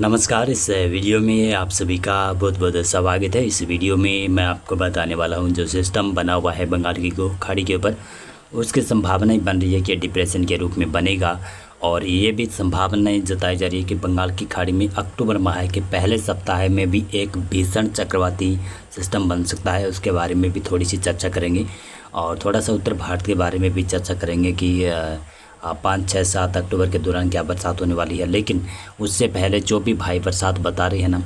नमस्कार। इस वीडियो में आप सभी का बहुत बहुत स्वागत है। इस वीडियो में मैं आपको बताने वाला हूं जो सिस्टम बना हुआ है बंगाल की खाड़ी के ऊपर, उसकी संभावनाएं बन रही है कि डिप्रेशन के रूप में बनेगा। और ये भी संभावनाएं जताई जा रही है कि बंगाल की खाड़ी में अक्टूबर माह के पहले सप्ताह में भी एक भीषण चक्रवाती सिस्टम बन सकता है। उसके बारे में भी थोड़ी सी चर्चा करेंगे और थोड़ा सा उत्तर भारत के बारे में भी चर्चा करेंगे कि 5, 6, 7 अक्टूबर के दौरान क्या बरसात होने वाली है। लेकिन उससे पहले जो भी भाई बरसात बता रहे हैं ना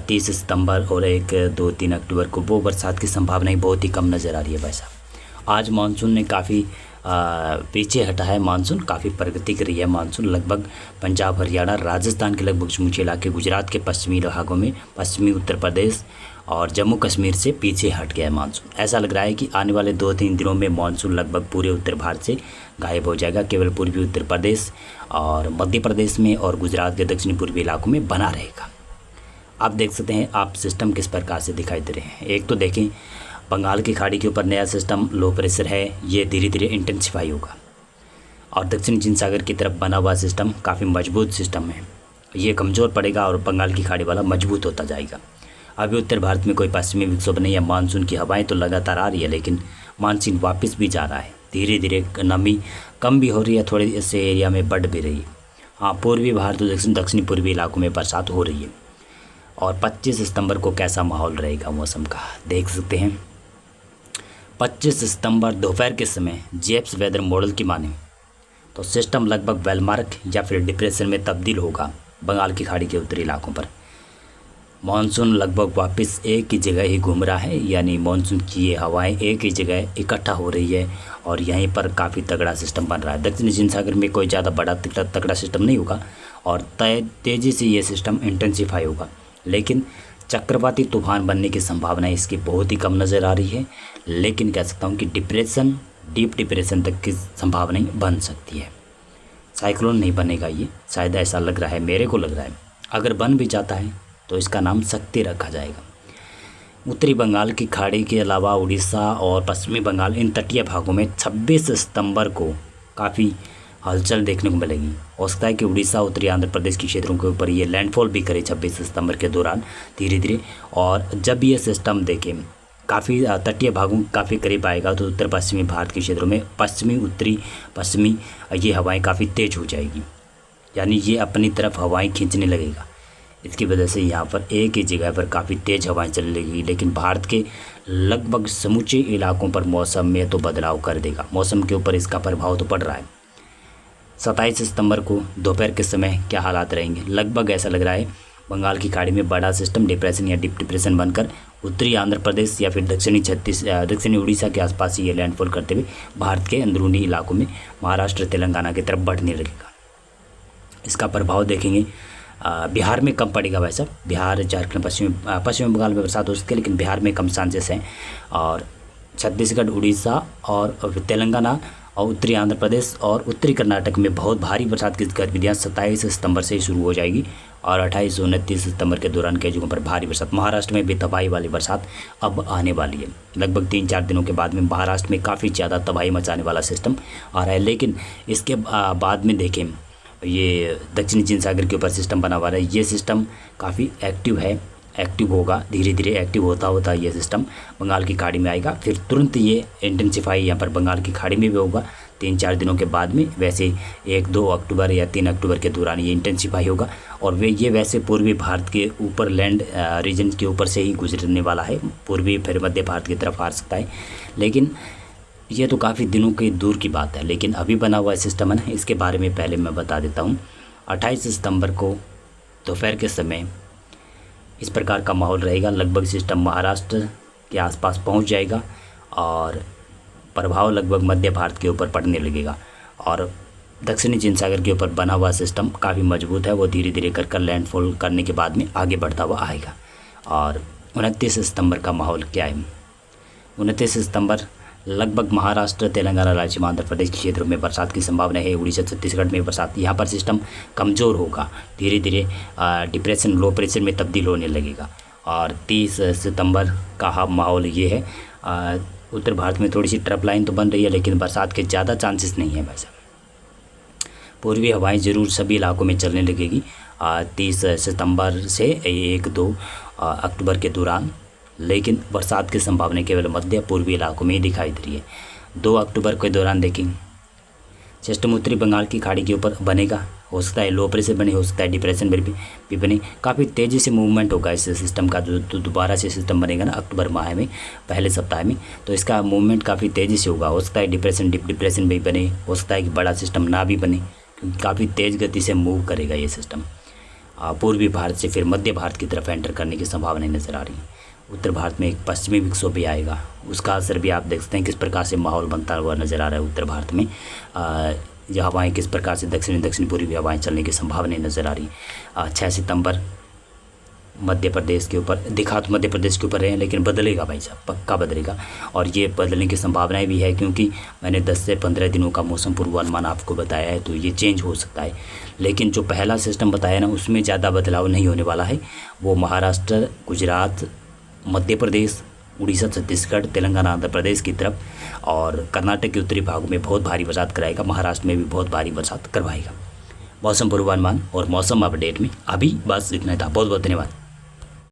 30 सितंबर और 1, 2, 3 अक्टूबर को, वो बरसात की संभावनाएं बहुत ही कम नज़र आ रही है भाई साहब। आज मानसून ने काफ़ी पीछे हटा है। मानसून काफ़ी प्रगति कर रही है। मानसून लगभग पंजाब, हरियाणा, राजस्थान के लगभग समूचे इलाके, गुजरात के पश्चिमी भागों में, पश्चिमी उत्तर प्रदेश और जम्मू कश्मीर से पीछे हट गया है मानसून। ऐसा लग रहा है कि आने वाले 2-3 दिनों में मानसून लगभग पूरे उत्तर भारत से गायब हो जाएगा। केवल पूर्वी उत्तर प्रदेश और मध्य प्रदेश में और गुजरात के दक्षिणी पूर्वी इलाकों में बना रहेगा। आप देख सकते हैं आप सिस्टम किस प्रकार से दिखाई दे रहे हैं। एक तो देखें, बंगाल की खाड़ी के ऊपर नया सिस्टम लो प्रेशर है, ये धीरे धीरे इंटेंसिफाई होगा। और दक्षिण चीन सागर की तरफ बना हुआ सिस्टम काफ़ी मजबूत सिस्टम है, ये कमज़ोर पड़ेगा और बंगाल की खाड़ी वाला मजबूत होता जाएगा। अभी उत्तर भारत में कोई पश्चिमी विक्षोभ नहीं है। मानसून की हवाएं तो लगातार आ रही है, लेकिन मानसून वापस भी जा रहा है। धीरे धीरे नमी कम भी हो रही है, थोड़ी से एरिया में बढ़ भी रही है। हाँ, पूर्वी भारत और दक्षिणी पूर्वी इलाकों में बरसात हो रही है। और 25 सितंबर को कैसा माहौल रहेगा मौसम का देख सकते हैं। 25 सितंबर दोपहर के समय जेप्स वेदर मॉडल की माने तो सिस्टम लगभग वेलमार्क या फिर डिप्रेशन में तब्दील होगा बंगाल की खाड़ी के उत्तरी इलाकों पर। मानसून लगभग वापस एक ही जगह ही घूम रहा है, यानी मानसून की ये हवाएं एक ही जगह इकट्ठा हो रही है और यहीं पर काफ़ी तगड़ा सिस्टम बन रहा है। दक्षिणी चीन सागर में कोई ज़्यादा बड़ा तगड़ा सिस्टम नहीं होगा और तेज़ी से ये सिस्टम इंटेंसिफाई होगा, लेकिन चक्रवाती तूफान बनने की संभावना इसकी बहुत ही कम नज़र आ रही है। लेकिन कह सकता हूँ कि डिप्रेशन, डीप डिप्रेशन तक की संभावनाएं बन सकती है। साइक्लोन नहीं बनेगा, ये शायद ऐसा लग रहा है, मेरे को लग रहा है। अगर बन भी जाता है तो इसका नाम शक्ति रखा जाएगा। उत्तरी बंगाल की खाड़ी के अलावा उड़ीसा और पश्चिमी बंगाल, इन तटीय भागों में 26 सितंबर को काफ़ी हलचल देखने को मिलेगी। हो सकता है कि उड़ीसा, उत्तरी आंध्र प्रदेश के क्षेत्रों के ऊपर ये लैंडफॉल भी करे 26 सितंबर के दौरान धीरे धीरे। और जब ये सिस्टम देखें काफ़ी तटीय भागों काफ़ी करीब आएगा तो उत्तर पश्चिमी भारत के क्षेत्रों में पश्चिमी, उत्तरी पश्चिमी ये हवाएं काफ़ी तेज़ हो जाएगी, यानी ये अपनी तरफ हवाएं खींचने लगेगा। इसकी वजह से यहाँ पर एक ही जगह पर काफ़ी तेज़ हवाएं चलने लगेगी, लेकिन भारत के लगभग समूचे इलाकों पर मौसम में तो बदलाव कर देगा। मौसम के ऊपर इसका प्रभाव तो पड़ रहा है। 27 सितंबर को दोपहर के समय क्या हालात रहेंगे, लगभग ऐसा लग रहा है बंगाल की खाड़ी में बड़ा सिस्टम डिप्रेशन या डीप डिप्रेशन बनकर उत्तरी आंध्र प्रदेश या फिर दक्षिणी उड़ीसा के आसपास ये लैंडफॉल करते हुए भारत के अंदरूनी इलाकों में महाराष्ट्र, तेलंगाना की तरफ बढ़ने लगेगा। इसका प्रभाव देखेंगे बिहार में कम पड़ेगा भाई साहब। बिहार, झारखंड, पश्चिम बंगाल में बरसात हो सकती है, लेकिन बिहार में कम चांसेस हैं। और छत्तीसगढ़, उड़ीसा और तेलंगाना और उत्तरी आंध्र प्रदेश और उत्तरी कर्नाटक में बहुत भारी बरसात की गतिविधियाँ 27 सितंबर से ही शुरू हो जाएगी और 28 और 29 सितंबर के दौरान कई जगहों पर भारी बरसात। महाराष्ट्र में भी तबाही वाली बरसात अब आने वाली है। लगभग 3-4 दिनों के बाद में महाराष्ट्र में काफ़ी ज़्यादा तबाही मचाने वाला सिस्टम आ रहा है। लेकिन इसके बाद में देखें, ये दक्षिणी चीन सागर के ऊपर सिस्टम बना हुआ है। ये सिस्टम काफ़ी एक्टिव है, एक्टिव होगा, धीरे धीरे एक्टिव होता होता ये सिस्टम बंगाल की खाड़ी में आएगा। फिर तुरंत ये इंटेंसिफाई यहाँ पर बंगाल की खाड़ी में भी होगा 3-4 दिनों के बाद में। वैसे 1-2 अक्टूबर या 3 अक्टूबर के दौरान ये इंटेंसिफाई होगा और ये वैसे पूर्वी भारत के ऊपर लैंड रीजन के ऊपर से ही गुजरने वाला है। पूर्वी फिर मध्य भारत की तरफ आ सकता है, लेकिन ये तो काफ़ी दिनों की दूर की बात है। लेकिन अभी बना हुआ सिस्टम है ना, इसके बारे में पहले मैं बता देता हूँ। 28 सितंबर को दोपहर के समय इस प्रकार का माहौल रहेगा। लगभग सिस्टम महाराष्ट्र के आसपास पहुँच जाएगा और प्रभाव लगभग मध्य भारत के ऊपर पड़ने लगेगा। और दक्षिणी चीन सागर के ऊपर बना हुआ सिस्टम काफ़ी मजबूत है, वो धीरे धीरे कर लैंडफॉल करने के बाद में आगे बढ़ता हुआ आएगा। और 29 सितंबर का माहौल क्या है, 29 सितंबर लगभग महाराष्ट्र, तेलंगाना, राज्य में आंध्र प्रदेश के क्षेत्रों में बरसात की संभावना है। उड़ीसा, छत्तीसगढ़ में बरसात, यहाँ पर सिस्टम कमज़ोर होगा, धीरे धीरे डिप्रेशन, लो प्रेशर में तब्दील होने लगेगा। और 30 सितंबर का माहौल ये है, उत्तर भारत में थोड़ी सी ट्रफ लाइन तो बन रही है, लेकिन बरसात के ज़्यादा चांसेस नहीं है भाई साहब। पूर्वी हवाएं ज़रूर सभी इलाकों में चलने लगेगी 30 सितंबर से 1-2 अक्टूबर के दौरान, लेकिन बरसात की संभावना केवल मध्य पूर्वी इलाकों में ही दिखाई दे रही है। 2 अक्टूबर के दौरान देखेंगे सिस्टम उत्तरी बंगाल की खाड़ी के ऊपर बनेगा, हो सकता है लो प्रेशर बने, हो सकता है डिप्रेशन भी बने। काफ़ी तेज़ी से मूवमेंट होगा इस सिस्टम का, जो दोबारा से सिस्टम बनेगा ना अक्टूबर माह में, पहले सप्ताह में, तो इसका मूवमेंट काफ़ी तेज़ी से होगा। हो सकता है डिप्रेशन भी बने, हो सकता है कि बड़ा सिस्टम ना भी बने, क्योंकि काफ़ी तेज़ गति से मूव करेगा ये सिस्टम। पूर्वी भारत से फिर मध्य भारत की तरफ एंटर करने की संभावनाएं नज़र आ रही हैं। उत्तर भारत में एक पश्चिमी विक्षोभ भी आएगा, उसका असर भी आप देख सकते हैं किस प्रकार से माहौल बनता हुआ नज़र आ रहा है। उत्तर भारत में यह हवाएं किस प्रकार से दक्षिणी पूर्वी हवाएं चलने की संभावनाएं नज़र आ रही है। 6 सितंबर मध्य प्रदेश के ऊपर दिखा, तो मध्य प्रदेश के ऊपर रहे, लेकिन बदलेगा भाई साहब, पक्का बदलेगा। और ये बदलने की संभावनाएं भी है, क्योंकि मैंने 10 से 15 दिनों का मौसम पूर्वानुमान आपको बताया है, तो ये चेंज हो सकता है। लेकिन जो पहला सिस्टम बताया ना, उसमें ज़्यादा बदलाव नहीं होने वाला है। वो महाराष्ट्र, गुजरात, मध्य प्रदेश, उड़ीसा, छत्तीसगढ़, तेलंगाना, आंध्र प्रदेश की तरफ और कर्नाटक के उत्तरी भागों में बहुत भारी बरसात कराएगा। महाराष्ट्र में भी बहुत भारी बरसात करवाएगा। मौसम पूर्वानुमान और मौसम अपडेट में अभी बस इतना था। बहुत बहुत धन्यवाद।